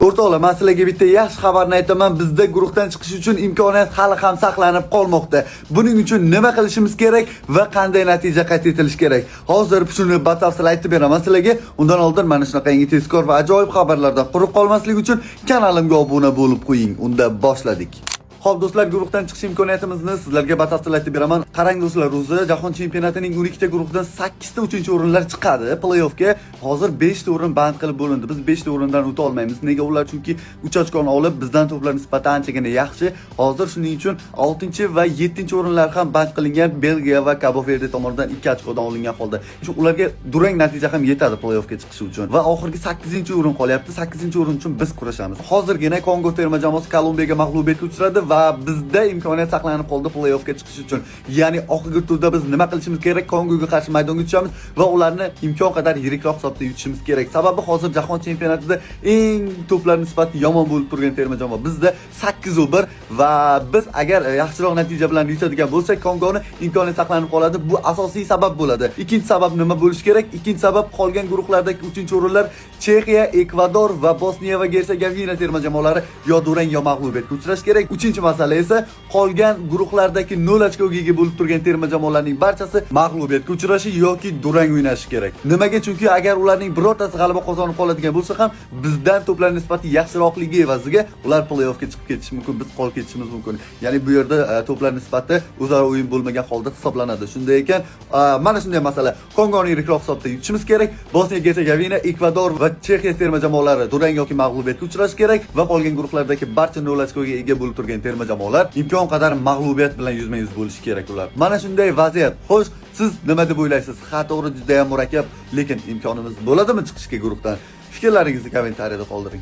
O'rtoqlar, men sizlarga bitta yaxshi xabarni aytaman. Bizda guruhdan chiqish uchun imkoniyat hali ham saqlanib qolmoqda. Buning uchun nima qilishimiz kerak va qanday natija qayd etilishi kerak? Hozir shuni batafsil aytib beraman sizlarga. Undan oldin mana shunaqa yangi tezkor va ajoyib xabarlardan quruq qolmaslik uchun kanalimga obuna bo'lib qo'ying. Unda boshladik. Xo'p do'stlar, guruhdan chiqish imkoniyatimizni sizlarga batafsil aytib beraman. Qarang do'stlar, o'zi Jahon chempionatining 12 ta guruhdan 8 ta 3-o'rinlar chiqadi play-offga. Hozir 5 ta o'rin band qilib bo'lindi. Biz 5 ta o'rindan o'ta olmaymiz. Nega? Ular chunki 3 ochkoni olib, bizdan to'plar nisbatan anchagina yaxshi. Hozir shuning uchun 6 va 7 o'rinlar ham band qilingan Belgiya va Cabo Verde tomonidan 2 ochkodan olingan holda. Shu ularga durang natija ham yetadi play-offga chiqish uchun. Va oxirgi 8-o'rin qolyapti. 8-o'rin uchun biz kurashamiz. Hozirgina Kongo terma jamoasi Kolumbiyaga mag'lubiyatga uchradi va bizda imkoniyat saqlanib qoldi play-offga chiqish uchun. Ya'ni oxirgi turda biz nima qilishimiz kerak? Kongoga qarshi maydonga tushamiz va ularni imkon qadar yirikroq hisobda yutishimiz kerak. Sababi hozir Jahon chempionatida eng to'plar nisbati yomon bo'lib turgan terma jamoa bizda 8-1 va biz agar yaxshiroq natija bilan yutadigan bo'lsak, Kongoni imkoniyat saqlanib qoladi. Bu asosiy sabab bo'ladi. Ikkinchi sabab nima bo'lishi kerak? Ikkinchi sabab qolgan guruhlardagi 3-o'rinlar Chexiya, Ekvador va Bosniya va Gersegovina terma jamoalari yo durang yo mag'lubiyatga uchrash kerak. Uchinchi masala esa qolgan guruhlardagi 0 ochkoga ega bo'lib turgan terma jamoalarning barchasi mag'lubiyatga uchrashi yoki durang o'ynashi kerak. Nimaga? Chunki agar ularning birortasi g'alaba qozonib qoladigan bo'lsa ham, bizdan to'plar nisbati yaxshiroqligi evaziga ular play-offga chiqib ketishi mumkin, biz qolib ketishimiz mumkin. Ya'ni bu yerda to'plar nisbati o'zaro o'yin bo'lmagan holda hisoblanadi. Shunday ekan, mana shunday masala. Kongoni yirikroq hisobda yutishimiz kerak. Bosniya, Gersegovina, Ekvador va Chexiya terma jamoalari durang yoki mag'lubiyatga uchrashi kerak va qolgan guruhlardagi barcha 0 ochkoga ega bo'lib turgan terma jamoalar imkon qadar mag'lubiyat bilan yuzma-yuz bo'lishi kerak ular. Mana shunday vaziyat. Xo'sh, siz nima deb o'ylaysiz? Ha, to'g'ri, juda ham murakkab, lekin imkonimiz bo'ladimi chiqishga guruhdan? Fikrlaringizni kommentariyada qoldiring.